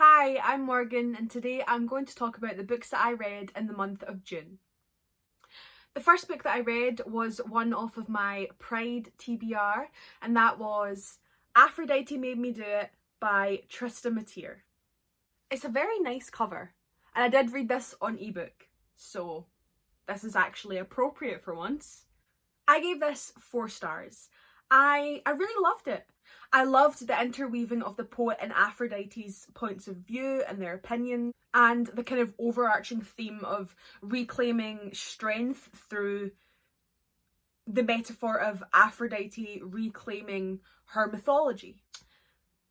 Hi, I'm Morgan and today I'm going to talk about the books that I read in the month of June. The first book that I read was one off of my Pride TBR, and that was Aphrodite Made Me Do It by Trista Mateer. It's a very nice cover, and I did read this on ebook, so this is actually appropriate for once. I gave this 4 stars. I really loved it. I loved the interweaving of the poet and Aphrodite's points of view and their opinion, and the kind of overarching theme of reclaiming strength through the metaphor of Aphrodite reclaiming her mythology.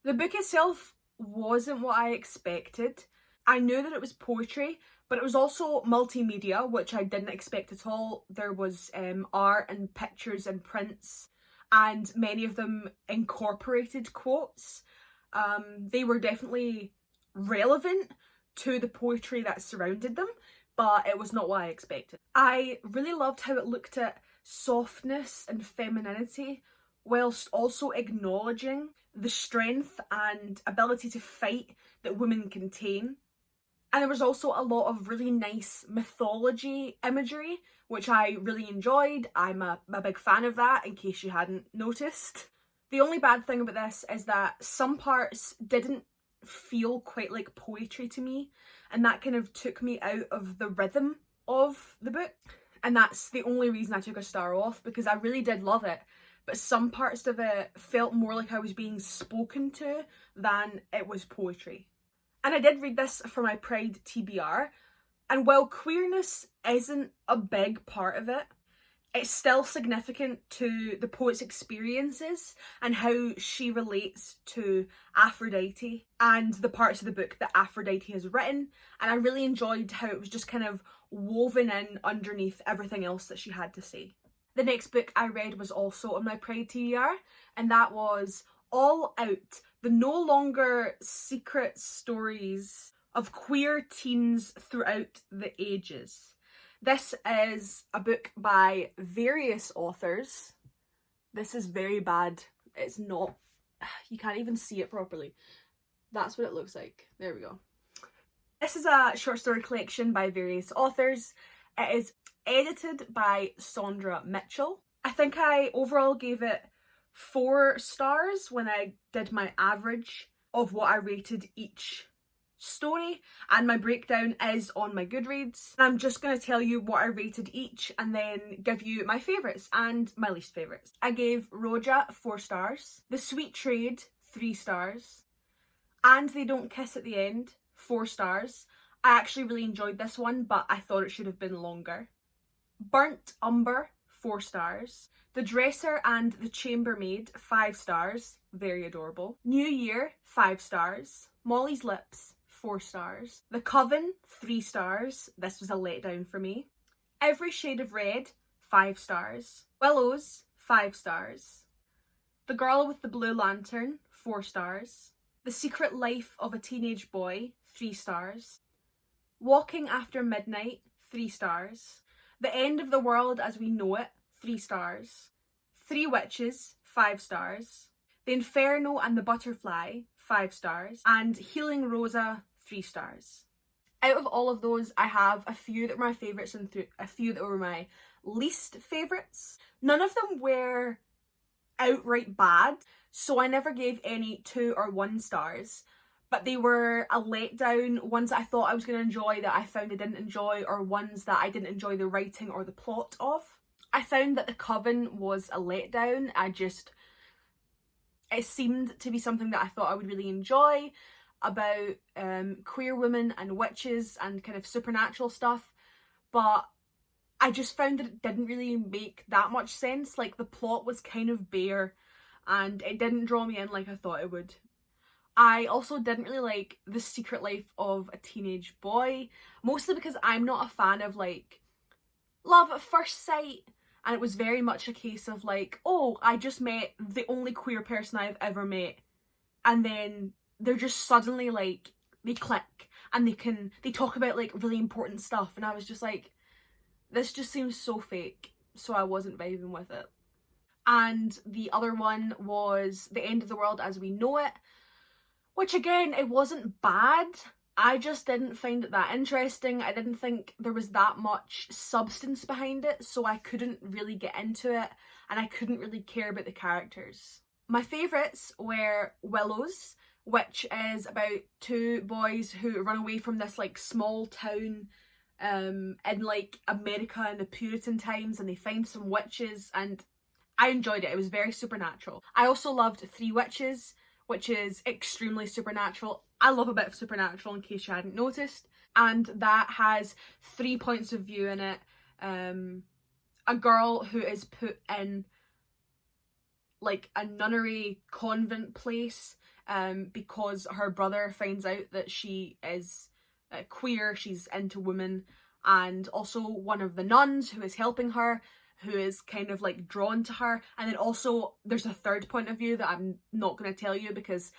The book itself wasn't what I expected. I knew that it was poetry, but it was also multimedia, which I didn't expect at all. There was art and pictures and prints, and many of them incorporated quotes. They were definitely relevant to the poetry that surrounded them, but it was not what I expected. I really loved how it looked at softness and femininity whilst also acknowledging the strength and ability to fight that women contain. And there was also a lot of really nice mythology imagery, which I really enjoyed. I'm a big fan of that, in case you hadn't noticed. The only bad thing about this is that some parts didn't feel quite like poetry to me, and that kind of took me out of the rhythm of the book. And that's the only reason I took a star off, because I really did love it, but some parts of it felt more like I was being spoken to than it was poetry. And I did read this for my Pride TBR, and while queerness isn't a big part of it, it's still significant to the poet's experiences and how she relates to Aphrodite and the parts of the book that Aphrodite has written. And I really enjoyed how it was just kind of woven in underneath everything else that she had to say. The next book I read was also on my Pride TBR, and that was All Out, the no longer secret stories of queer teens throughout the ages. This is a book by various authors. This is very bad. It's not, you can't even see it properly. That's what it looks like. There we go. This is a short story collection by various authors. It is edited by Sondra Mitchell. I think I overall gave it 4 stars when I did my average of what I rated each story, and my breakdown is on my Goodreads. I'm just going to tell you what I rated each and then give you my favourites and my least favourites. I gave Roja 4 stars, The Sweet Trade 3 stars, And They Don't Kiss at the End 4 stars. I actually really enjoyed this one, but I thought it should have been longer. Burnt Umber 4 stars. The Dresser and the Chambermaid 5 stars, very adorable. New Year 5 stars. Molly's Lips 4 stars. The Coven 3 stars, this was a letdown for me. Every Shade of Red 5 stars. Willows 5 stars. The Girl with the Blue Lantern 4 stars. The Secret Life of a Teenage Boy 3 stars. Walking After Midnight 3 stars. The End of the World as We Know It 3 stars. 3 Witches 5 stars. The Inferno and the Butterfly 5 stars. And Healing Rosa 3 stars. Out of all of those, I have a few that were my favourites and a few that were my least favourites. None of them were outright bad, so I never gave any 2 or 1 stars. But they were a letdown, ones that I thought I was going to enjoy that I found I didn't enjoy, or ones that I didn't enjoy the writing or the plot of. I found that The Coven was a letdown. It seemed to be something that I thought I would really enjoy, about queer women and witches and kind of supernatural stuff, but I just found that it didn't really make that much sense. Like, the plot was kind of bare and it didn't draw me in like I thought it would. I also didn't really like The Secret Life of a Teenage Boy, mostly because I'm not a fan of like love at first sight, and it was very much a case of like, oh, I just met the only queer person I've ever met, and then they're just suddenly like, they click and they talk about like really important stuff, and I was just like, this just seems so fake, so I wasn't vibing with it. And the other one was The End of the World as We Know It, which again, it wasn't bad. I just didn't find it that interesting. I didn't think there was that much substance behind it, so I couldn't really get into it, and I couldn't really care about the characters. My favourites were Willows, which is about two boys who run away from this like small town in like America in the Puritan times, and they find some witches, and I enjoyed it. It was very supernatural. I also loved Three Witches, which is extremely supernatural. I love a bit of supernatural, in case you hadn't noticed. And that has 3 points of view in it. A girl who is put in like a nunnery convent place because her brother finds out that she is queer, she's into women, and also one of the nuns who is helping her, who is kind of like drawn to her. And then also there's a third point of view that I'm not going to tell you, because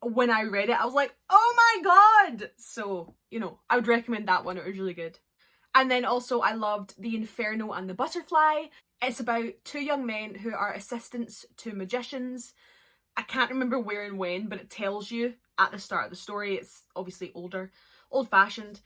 when I read it I was like, oh my god! So, you know, I would recommend that one. It was really good. And then also I loved The Inferno and the Butterfly. It's about two young men who are assistants to magicians. I can't remember where and when, but it tells you at the start of the story. It's obviously old-fashioned.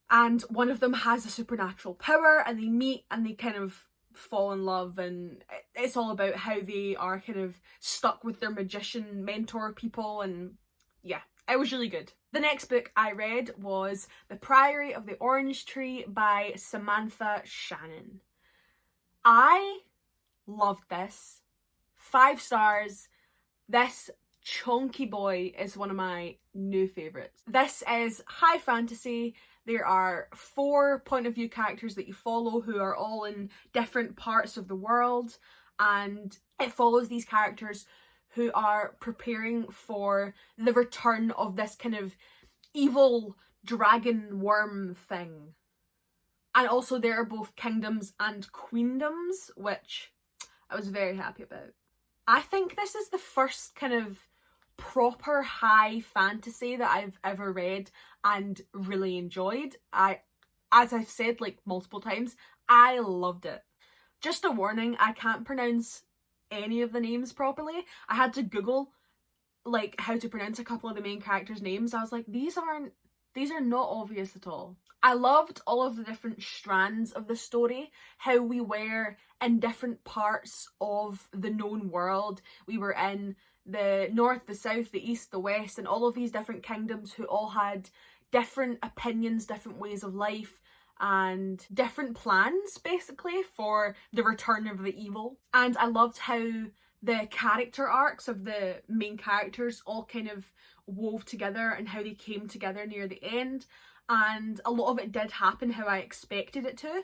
And one of them has a supernatural power, and they meet and they kind of fall in love, and it's all about how they are kind of stuck with their magician mentor people, and yeah, it was really good. The next book I read was The Priory of the Orange Tree by Samantha Shannon. I loved this. 5 stars. This chunky boy is one of my new favourites. This is high fantasy. There are 4 point of view characters that you follow who are all in different parts of the world, and it follows these characters who are preparing for the return of this kind of evil dragon worm thing. And also there are both kingdoms and queendoms, which I was very happy about. I think this is the first kind of proper high fantasy that I've ever read and really enjoyed. As I've said like multiple times, I loved it. Just a warning, I can't pronounce any of the names properly. I had to Google like how to pronounce a couple of the main characters' names. I was like, these are not obvious at all. I loved all of the different strands of the story, how we were in different parts of the known world. We were in the north, the south, the east, the west, and all of these different kingdoms who all had different opinions, different ways of life, and different plans basically for the return of the evil. And I loved how the character arcs of the main characters all kind of wove together and how they came together near the end. And a lot of it did happen how I expected it to,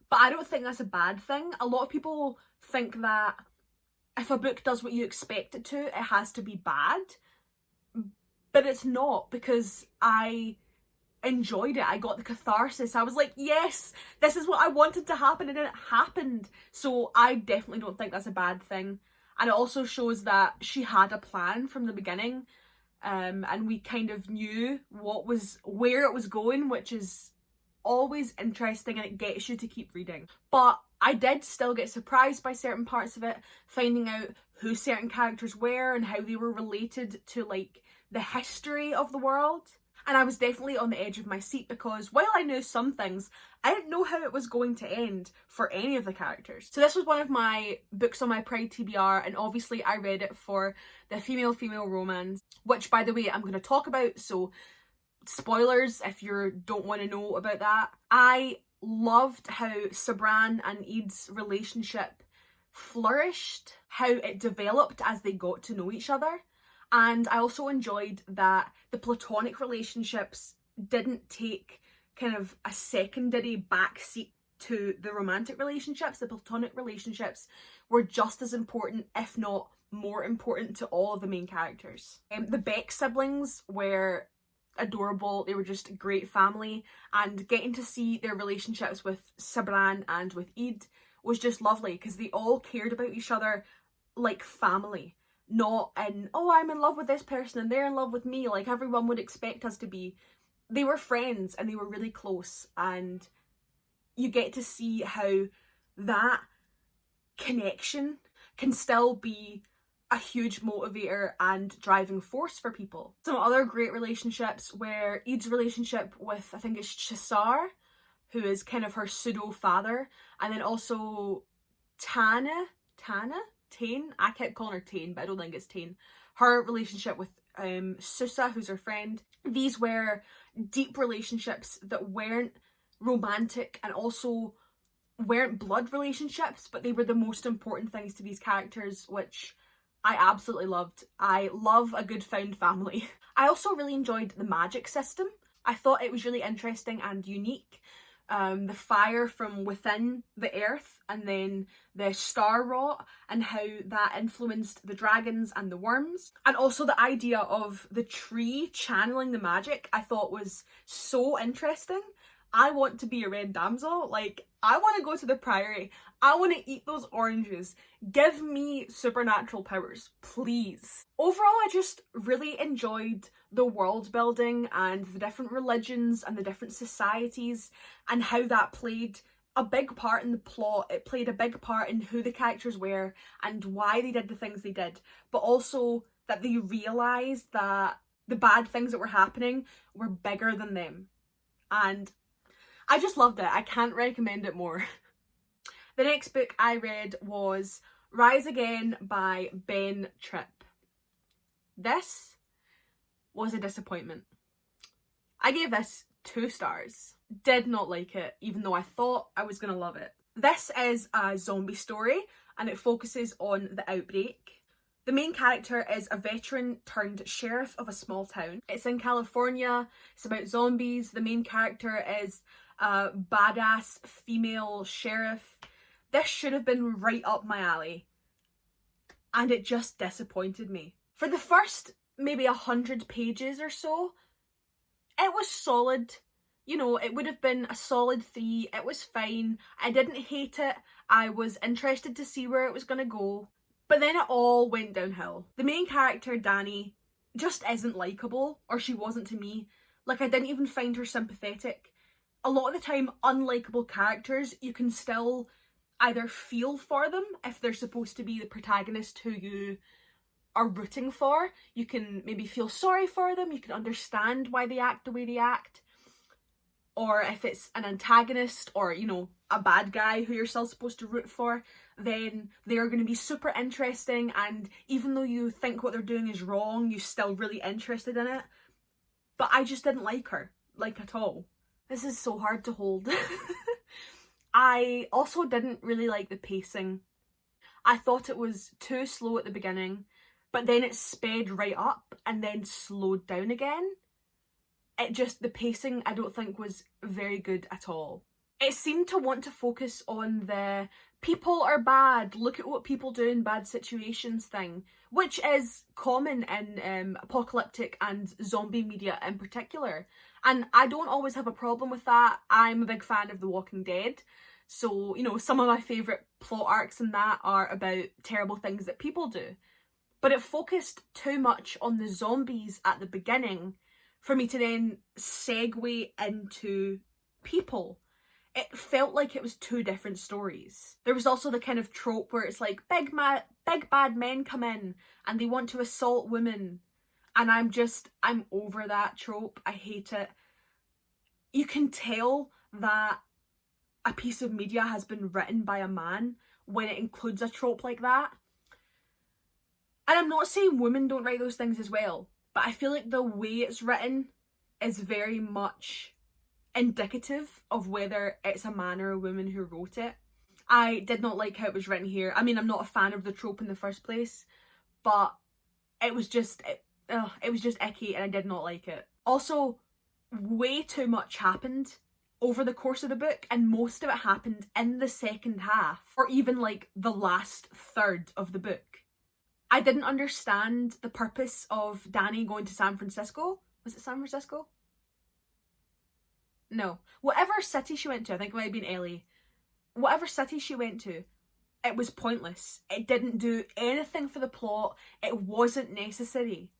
but I don't think that's a bad thing. A lot of people think that if a book does what you expect it to, it has to be bad, but it's not, because I enjoyed it. I got the catharsis. I was like, yes, this is what I wanted to happen, and it happened. So I definitely don't think that's a bad thing. And it also shows that she had a plan from the beginning, and we kind of knew where it was going, which is always interesting, and it gets you to keep reading. But I did still get surprised by certain parts of it, finding out who certain characters were and how they were related to like the history of the world. And I was definitely on the edge of my seat, because while I knew some things, I didn't know how it was going to end for any of the characters. So this was one of my books on my Pride TBR, and obviously I read it for the female-female romance, which by the way I'm going to talk about, so spoilers if you don't want to know about that. I loved how Sabran and Eid's relationship flourished, how it developed as they got to know each other. And I also enjoyed that the platonic relationships didn't take kind of a secondary backseat to the romantic relationships. The platonic relationships were just as important, if not more important, to all of the main characters. The Beck siblings were adorable. They were just a great family, and getting to see their relationships with Sabran and with Eid was just lovely, because they all cared about each other like family. Not in, oh, I'm in love with this person and they're in love with me, like everyone would expect us to be. They were friends and they were really close, and you get to see how that connection can still be a huge motivator and driving force for people. Some other great relationships were Eid's relationship with, I think it's Chisar, who is kind of her pseudo father, and then also Tane, I kept calling her Tane, but I don't think it's Tane. Her relationship with Susa, who's her friend. These were deep relationships that weren't romantic and also weren't blood relationships, but they were the most important things to these characters, which I absolutely loved. I love a good found family. I also really enjoyed the magic system. I thought it was really interesting and unique. The fire from within the earth, and then the star rot, and how that influenced the dragons and the worms. And also the idea of the tree channeling the magic, I thought was so interesting. I want to be a red damsel. Like, I want to go to the Priory. I want to eat those oranges. Give me supernatural powers, please. Overall, I just really enjoyed the world building and the different religions and the different societies, and how that played a big part in the plot. It played a big part in who the characters were and why they did the things they did, but also that they realised that the bad things that were happening were bigger than them. And I just loved it. I can't recommend it more. The next book I read was Rise Again by Ben Tripp. This was a disappointment. I gave this 2 stars. Did not like it, even though I thought I was going to love it. This is a zombie story, and it focuses on the outbreak. The main character is a veteran turned sheriff of a small town. It's in California. It's about zombies. The main character is a badass female sheriff. This should have been right up my alley, and it just disappointed me. For the first maybe 100 pages or so, it was solid. You know, it would have been a solid 3. It was fine. I didn't hate it. I was interested to see where it was going to go. But then it all went downhill. The main character, Dani, just isn't likeable, or she wasn't to me. Like, I didn't even find her sympathetic. A lot of the time, unlikable characters, you can still either feel for them if they're supposed to be the protagonist who you are rooting for. You can maybe feel sorry for them, you can understand why they act the way they act. Or if it's an antagonist or, you know, a bad guy who you're still supposed to root for, then they're going to be super interesting, and even though you think what they're doing is wrong, you're still really interested in it. But I just didn't like her, like, at all. This is so hard to hold. I also didn't really like the pacing. I thought it was too slow at the beginning, but then it sped right up and then slowed down again. The pacing I don't think was very good at all. It seemed to want to focus on the people are bad, look at what people do in bad situations thing, which is common in apocalyptic and zombie media in particular. And I don't always have a problem with that. I'm a big fan of The Walking Dead. So, you know, some of my favourite plot arcs in that are about terrible things that people do. But it focused too much on the zombies at the beginning for me to then segue into people. It felt like it was 2 different stories. There was also the kind of trope where it's like big bad men come in and they want to assault women. And I'm over that trope. I hate it. You can tell that a piece of media has been written by a man when it includes a trope like that. And I'm not saying women don't write those things as well, but I feel like the way it's written is very much indicative of whether it's a man or a woman who wrote it. I did not like how it was written here. I mean, I'm not a fan of the trope in the first place, but it was just icky and I did not like it. Also, way too much happened over the course of the book, and most of it happened in the second half, or even like the last third of the book. I didn't understand the purpose of Dani going to San Francisco. Was it San Francisco? No. Whatever city she went to, I think it might have been LA. Whatever city she went to, it was pointless. It didn't do anything for the plot. It wasn't necessary.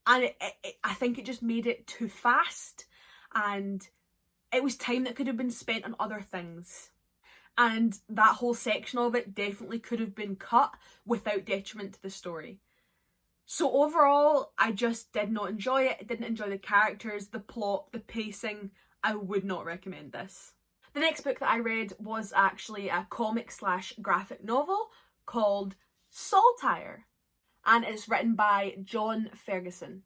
And I think it just made it too fast, and it was time that could have been spent on other things. and that whole section of it definitely could have been cut without detriment to the story. So overall, I just did not enjoy it. I didn't enjoy the characters, the plot, the pacing. I would not recommend this. The next book that I read was actually a comic / graphic novel called Saltire, and it's written by John Ferguson.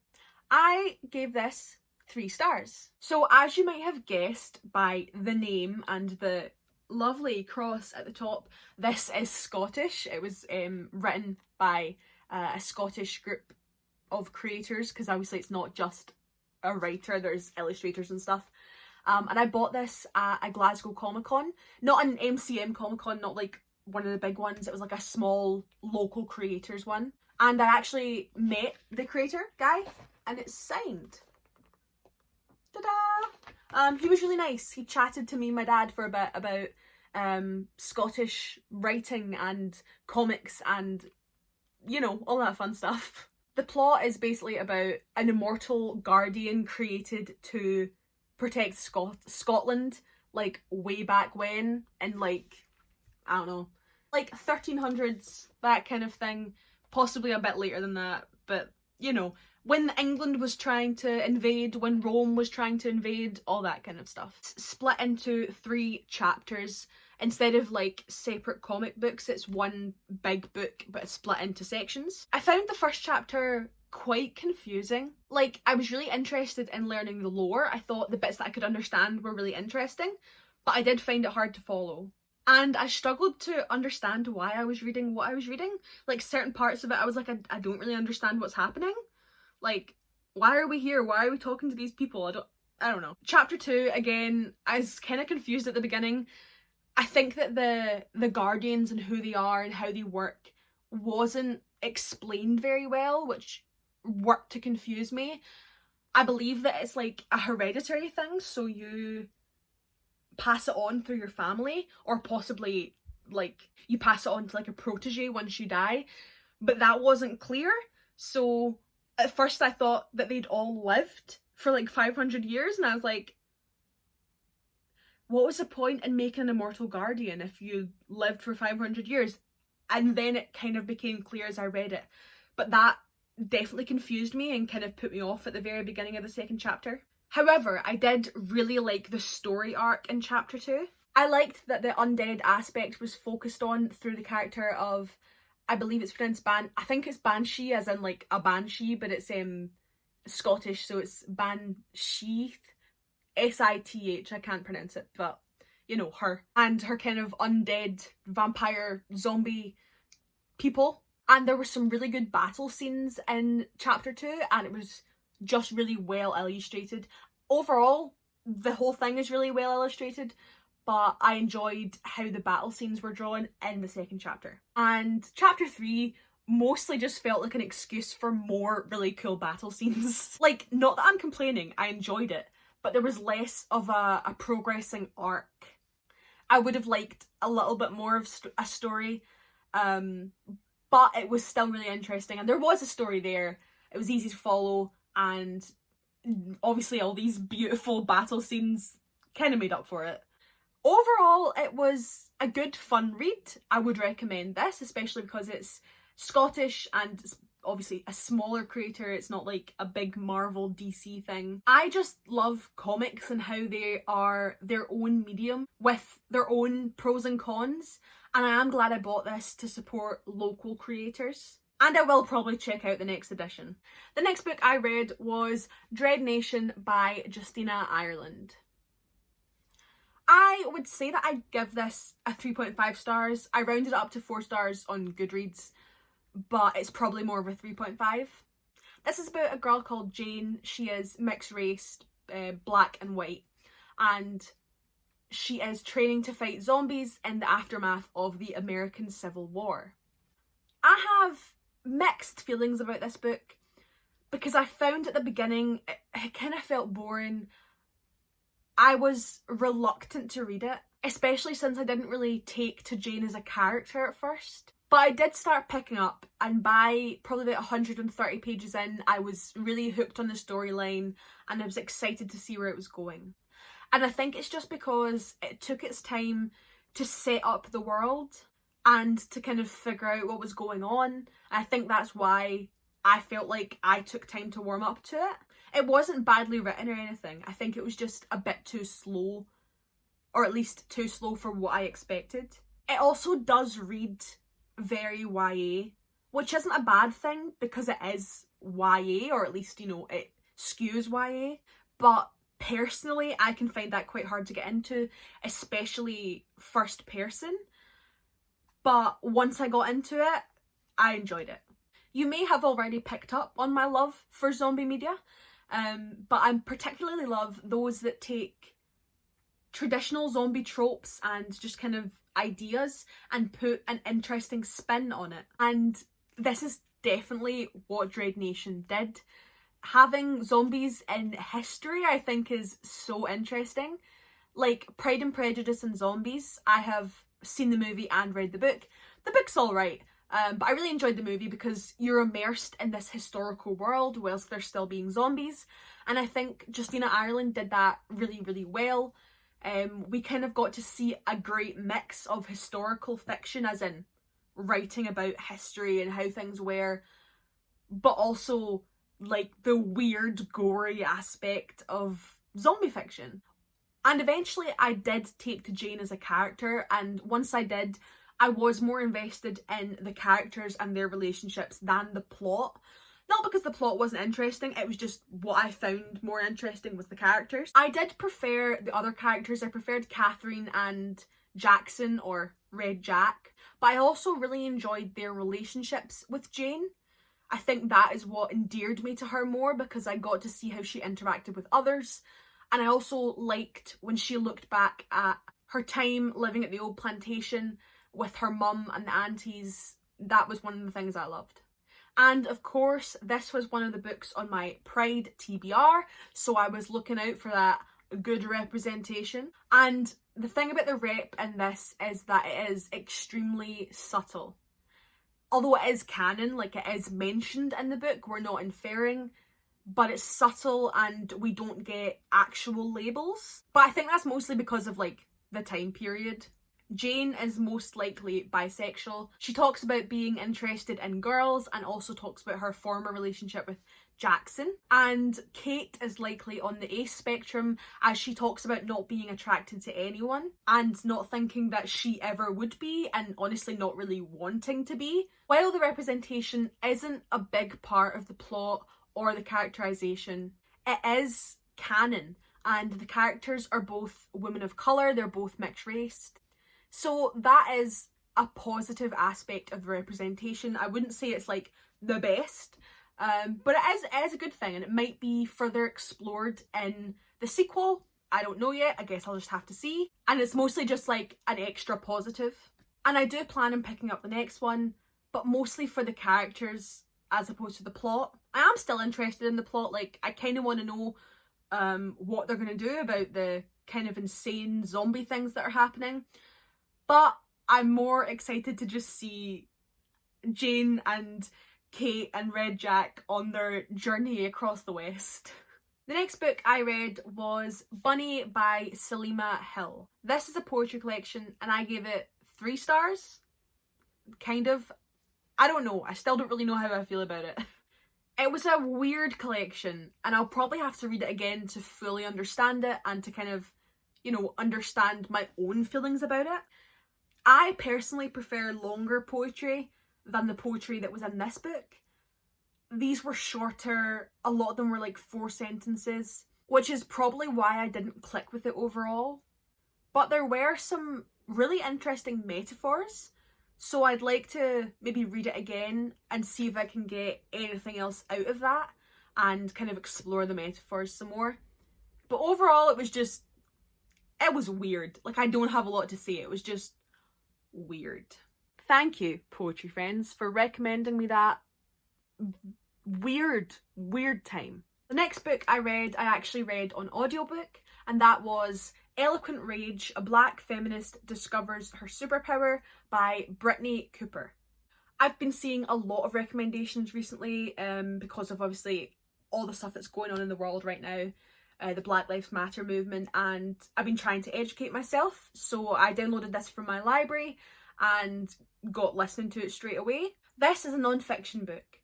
I gave this 3 stars. So as you might have guessed by the name and the lovely cross at the top, this is Scottish. It was written by a Scottish group of creators, because obviously it's not just a writer, there's illustrators and stuff. And I bought this at a Glasgow Comic-Con, not an MCM Comic-Con, not like one of the big ones, it was like a small local creators one. And I actually met the creator guy, and it's signed. Ta-da! He was really nice. He chatted to me and my dad for a bit about Scottish writing and comics and, you know, all that fun stuff. The plot is basically about an immortal guardian created to protect Scotland, like way back when, in like, I don't know, like 1300s, that kind of thing, possibly a bit later than that, but you know, when England was trying to invade, when Rome was trying to invade, all that kind of stuff. It's split into 3 chapters. Instead of like separate comic books, it's one big book, but it's split into sections. I found the first chapter quite confusing. Like, I was really interested in learning the lore. I thought the bits that I could understand were really interesting, but I did find it hard to follow. And I struggled to understand why I was reading what I was reading. Like, certain parts of it, I was like, I don't really understand what's happening. Like, why are we here? Why are we talking to these people? I don't know. Chapter 2, again, I was kind of confused at the beginning. I think that the Guardians and who they are and how they work wasn't explained very well, which worked to confuse me. I believe that it's like a hereditary thing, so you pass it on through your family, or possibly like you pass it on to like a protege once you die, but that wasn't clear. So at first I thought that they'd all lived for like 500 years, and I was like, what was the point in making an immortal guardian if you lived for 500 years? And then it kind of became clear as I read it. But that definitely confused me and kind of put me off at the very beginning of the second chapter. However, I did really like the story arc in chapter 2. I liked that the undead aspect was focused on through the character of, I believe it's pronounced I think it's Banshee, as in like a banshee, but it's Scottish, so it's Banshee. Sith, I can't pronounce it, but you know, her. And her kind of undead, vampire, zombie people. And there were some really good battle scenes in chapter 2, and it was just really well illustrated. Overall, the whole thing is really well illustrated, but I enjoyed how the battle scenes were drawn in the second chapter. And chapter 3 mostly just felt like an excuse for more really cool battle scenes. Like, not that I'm complaining, I enjoyed it, but there was less of a progressing arc. I would have liked a little bit more of a story, but it was still really interesting, and there was a story there. It was easy to follow, and obviously all these beautiful battle scenes kind of made up for it. Overall, it was a good fun read. I would recommend this, especially because it's Scottish and obviously a smaller creator. It's not like a big Marvel DC thing. I just love comics and how they are their own medium with their own pros and cons, and I am glad I bought this to support local creators. And I will probably check out the next edition. The next book I read was Dreadnation by Justina Ireland. I would say that I'd give this a 3.5 stars. I rounded it up to 4 stars on Goodreads, but it's probably more of a 3.5. This is about a girl called Jane. She is mixed race, black and white, and she is training to fight zombies in the aftermath of the American Civil War. I have mixed feelings about this book because I found at the beginning it kind of felt boring. I was reluctant to read it, especially since I didn't really take to Jane as a character at first. But I did start picking up, and by probably about 130 pages in, I was really hooked on the storyline and I was excited to see where it was going. And I think it's just because it took its time to set up the world and to kind of figure out what was going on. I think that's why I felt like I took time to warm up to it. It wasn't badly written or anything. I think it was just a bit too slow, or at least too slow for what I expected. It also does read very YA, which isn't a bad thing because it is YA, or at least, you know, it skews YA. But personally, I can find that quite hard to get into, especially first person. But once I got into it, I enjoyed it. You may have already picked up on my love for zombie media, but I particularly love those that take traditional zombie tropes and just kind of ideas and put an interesting spin on it. And this is definitely what Dreadnation did. Having zombies in history, I think, is so interesting. Like Pride and Prejudice and Zombies, I have seen the movie and read the book. The book's alright, but I really enjoyed the movie because you're immersed in this historical world whilst there's still being zombies. And I think Justina Ireland did that really, really well. We kind of got to see a great mix of historical fiction, as in writing about history and how things were, but also like the weird, gory aspect of zombie fiction. And eventually I did take to Jane as a character, and once I did, I was more invested in the characters and their relationships than the plot. Not because the plot wasn't interesting, it was just what I found more interesting was the characters. I did prefer the other characters. I preferred Catherine and Jackson, or Red Jack, but I also really enjoyed their relationships with Jane. I think that is what endeared me to her more, because I got to see how she interacted with others. And I also liked when she looked back at her time living at the old plantation with her mum and the aunties. That was one of the things I loved. And of course, this was one of the books on my Pride TBR, so I was looking out for that good representation. And the thing about the rep in this is that it is extremely subtle. Although it is canon, like it is mentioned in the book, we're not inferring, but it's subtle and we don't get actual labels. But I think that's mostly because of like the time period. Jane is most likely bisexual. She talks about being interested in girls and also talks about her former relationship with Jackson. And Kate is likely on the ace spectrum, as she talks about not being attracted to anyone and not thinking that she ever would be, and honestly not really wanting to be. While the representation isn't a big part of the plot or the characterization, it is canon, and the characters are both women of colour, they're both mixed race. So that is a positive aspect of the representation. I wouldn't say it's like the best, but it is a good thing, and it might be further explored in the sequel. I don't know yet, I guess I'll just have to see. And it's mostly just like an extra positive. And I do plan on picking up the next one, but mostly for the characters as opposed to the plot. I am still interested in the plot, like I kind of want to know what they're going to do about the kind of insane zombie things that are happening. But I'm more excited to just see Jane and Kate and Red Jack on their journey across the West. The next book I read was Bunny by Salima Hill. This is a poetry collection and I gave it 3 stars. Kind of. I don't know. I still don't really know how I feel about it. It was a weird collection and I'll probably have to read it again to fully understand it and to kind of, you know, understand my own feelings about it. I personally prefer longer poetry than the poetry that was in this book. These were shorter, a lot of them were like 4 sentences, which is probably why I didn't click with it overall. But there were some really interesting metaphors, so I'd like to maybe read it again and see if I can get anything else out of that and kind of explore the metaphors some more. But overall, it was weird. Like, I don't have a lot to say, it was just weird. Thank you, poetry friends, for recommending me that weird time. The next book I actually read on audiobook, and that was Eloquent Rage, A Black Feminist Discovers Her Superpower by Brittany Cooper. I've been seeing a lot of recommendations recently because of obviously all the stuff that's going on in the world right now, the Black Lives Matter movement, and I've been trying to educate myself. So I downloaded this from my library and got listening to it straight away. This is a non-fiction book.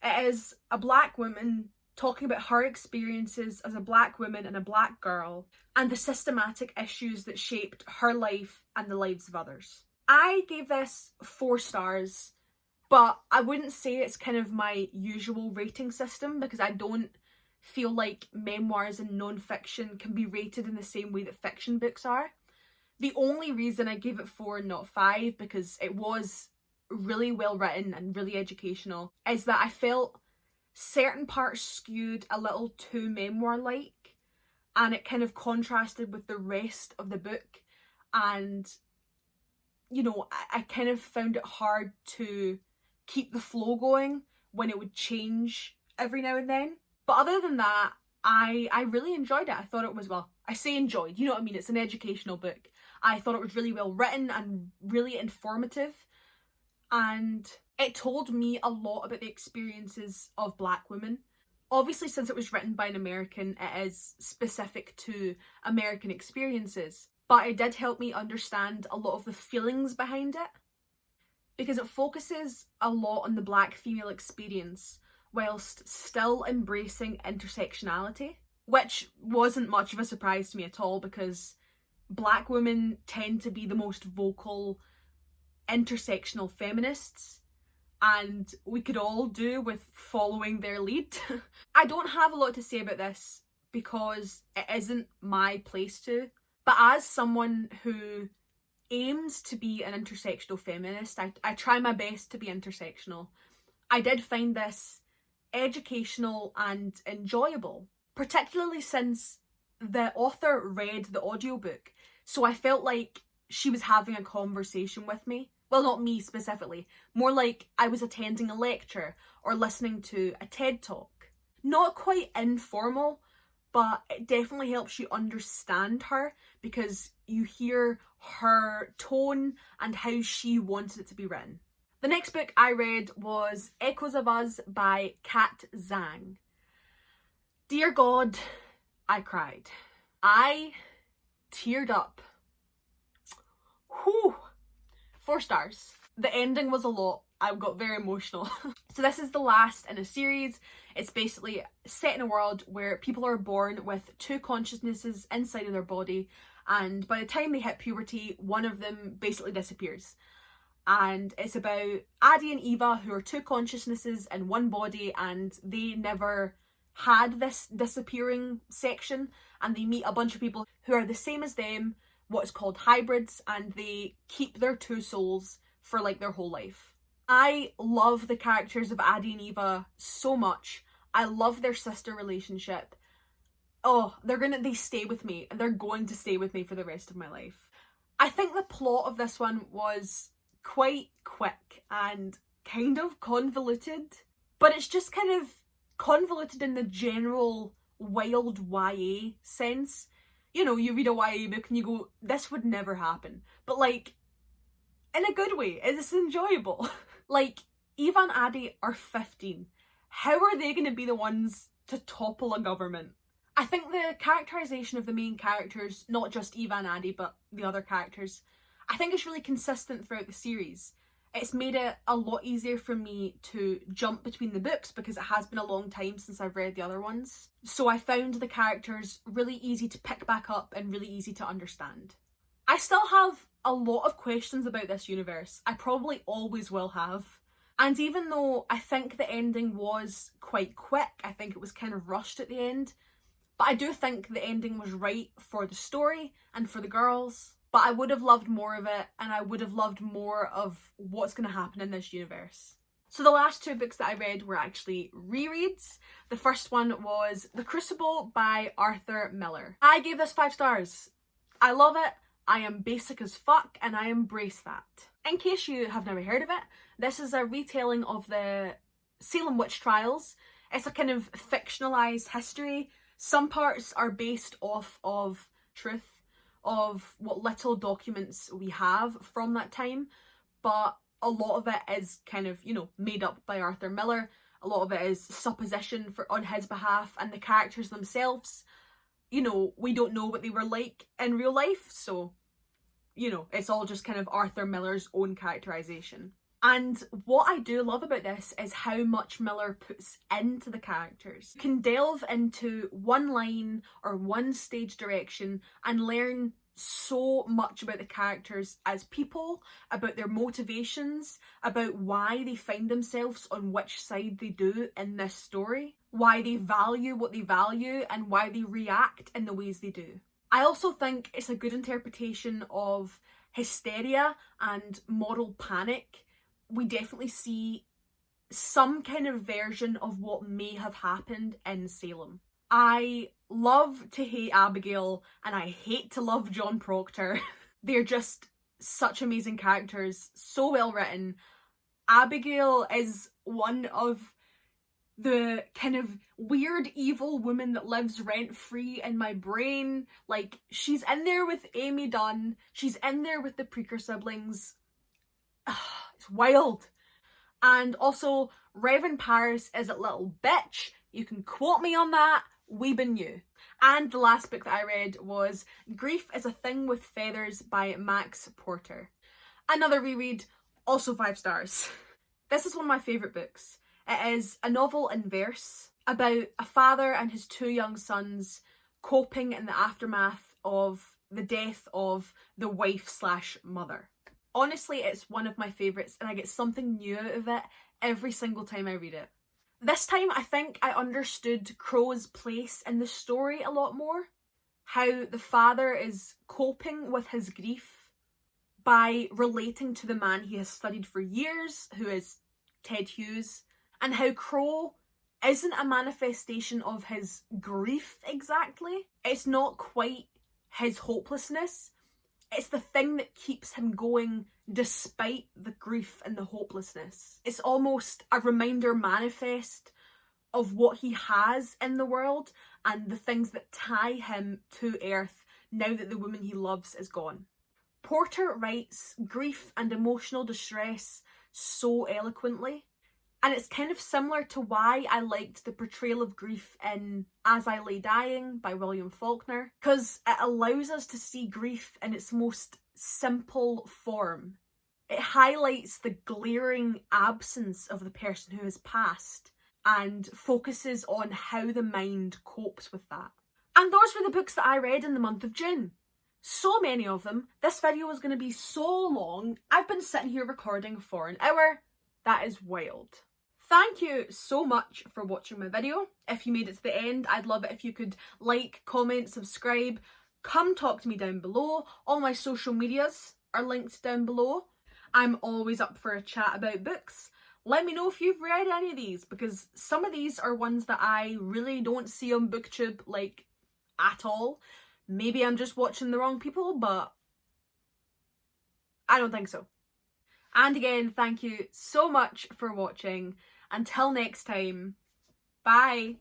It is a black woman talking about her experiences as a black woman and a black girl, and the systematic issues that shaped her life and the lives of others. I gave this 4 stars, but I wouldn't say it's kind of my usual rating system, because I don't feel like memoirs and non-fiction can be rated in the same way that fiction books are. The only reason I gave it 4 and not 5, because it was really well written and really educational, is that I felt certain parts skewed a little too memoir-like, and it kind of contrasted with the rest of the book, and you know, I kind of found it hard to keep the flow going when it would change every now and then. But other than that, I really enjoyed it. I thought it was, well, I say enjoyed, you know what I mean, it's an educational book. I thought it was really well written and really informative, and it told me a lot about the experiences of black women. Obviously, since it was written by an American, it is specific to American experiences, but it did help me understand a lot of the feelings behind it, because it focuses a lot on the black female experience whilst still embracing intersectionality, which wasn't much of a surprise to me at all, because black women tend to be the most vocal intersectional feminists, and we could all do with following their lead. I don't have a lot to say about this because it isn't my place to, but as someone who aims to be an intersectional feminist, I try my best to be intersectional. I did find this educational and enjoyable, particularly since the author read the audiobook, so I felt like she was having a conversation with me. Well, not me specifically, more like I was attending a lecture or listening to a TED Talk. Not quite informal, but it definitely helps you understand her, because you hear her tone and how she wanted it to be written. The next book I read was Echoes of Us by Kat Zhang. Dear God, I cried. I teared up. Whew. 4 stars. The ending was a lot. I got very emotional. So this is the last in a series. It's basically set in a world where people are born with 2 consciousnesses inside of their body, and by the time they hit puberty, one of them basically disappears. And it's about Addie and Eva, who are 2 consciousnesses in one body, and they never had this disappearing section, and they meet a bunch of people who are the same as them, what's called hybrids, and they keep their 2 souls for like their whole life. I love the characters of Addie and Eva so much. I love their sister relationship. Oh, they stay with me, and they're going to stay with me for the rest of my life. I think the plot of this one was quite quick and kind of convoluted, but it's just kind of convoluted in the general wild YA sense. You know, you read a YA book and you go, this would never happen. But like, in a good way, it's enjoyable. Like, Eva and Addie are 15. How are they going to be the ones to topple a government? I think the characterisation of the main characters, not just Eva and Addie, but the other characters, I think it's really consistent throughout the series. It's made it a lot easier for me to jump between the books, because it has been a long time since I've read the other ones. So I found the characters really easy to pick back up and really easy to understand. I still have a lot of questions about this universe. I probably always will have. And even though I think the ending was quite quick, I think it was kind of rushed at the end, but I do think the ending was right for the story and for the girls. But I would have loved more of it, and I would have loved more of what's going to happen in this universe. So the last 2 books that I read were actually rereads. The first one was The Crucible by Arthur Miller. I gave this 5 stars. I love it. I am basic as fuck, and I embrace that. In case you have never heard of it, this is a retelling of the Salem witch trials. It's a kind of fictionalised history. Some parts are based off of truth, of what little documents we have from that time, but a lot of it is kind of, you know, made up by Arthur Miller. A lot of it is supposition on his behalf, and the characters themselves you know, we don't know what they were like in real life, so, you know, it's all just kind of Arthur Miller's own characterisation. And what I do love about this is how much Miller puts into the characters. You can delve into one line or one stage direction and learn so much about the characters as people, about their motivations, about why they find themselves on which side they do in this story, why they value what they value, and why they react in the ways they do. I also think it's a good interpretation of hysteria and moral panic. We definitely see some kind of version of what may have happened in Salem. I love to hate Abigail and I hate to love John Proctor. They're just such amazing characters, so well written. Abigail is one of the kind of weird evil woman that lives rent-free in my brain. Like, she's in there with Amy Dunn, she's in there with the Preaker siblings. It's wild. And also, Reverend Paris is a little bitch. You can quote me on that. We been you. And the last book that I read was Grief is a Thing with Feathers by Max Porter. Another reread, also 5 stars. This is one of my favourite books. It is a novel in verse about a father and his 2 young sons coping in the aftermath of the death of the wife/mother. Honestly, it's one of my favourites and I get something new out of it every single time I read it. This time I think I understood Crow's place in the story a lot more. How the father is coping with his grief by relating to the man he has studied for years, who is Ted Hughes, and how Crow isn't a manifestation of his grief exactly. It's not quite his hopelessness. It's the thing that keeps him going despite the grief and the hopelessness. It's almost a reminder manifest of what he has in the world and the things that tie him to Earth now that the woman he loves is gone. Porter writes grief and emotional distress so eloquently. And it's kind of similar to why I liked the portrayal of grief in As I Lay Dying by William Faulkner, because it allows us to see grief in its most simple form. It highlights the glaring absence of the person who has passed and focuses on how the mind copes with that. And those were the books that I read in the month of June. So many of them. This video is going to be so long. I've been sitting here recording for an hour. That is wild. Thank you so much for watching my video. If you made it to the end, I'd love it if you could like, comment, subscribe. Come talk to me down below. All my social medias are linked down below. I'm always up for a chat about books. Let me know if you've read any of these, because some of these are ones that I really don't see on BookTube, like, at all. Maybe I'm just watching the wrong people, but I don't think so. And again, thank you so much for watching. Until next time, bye!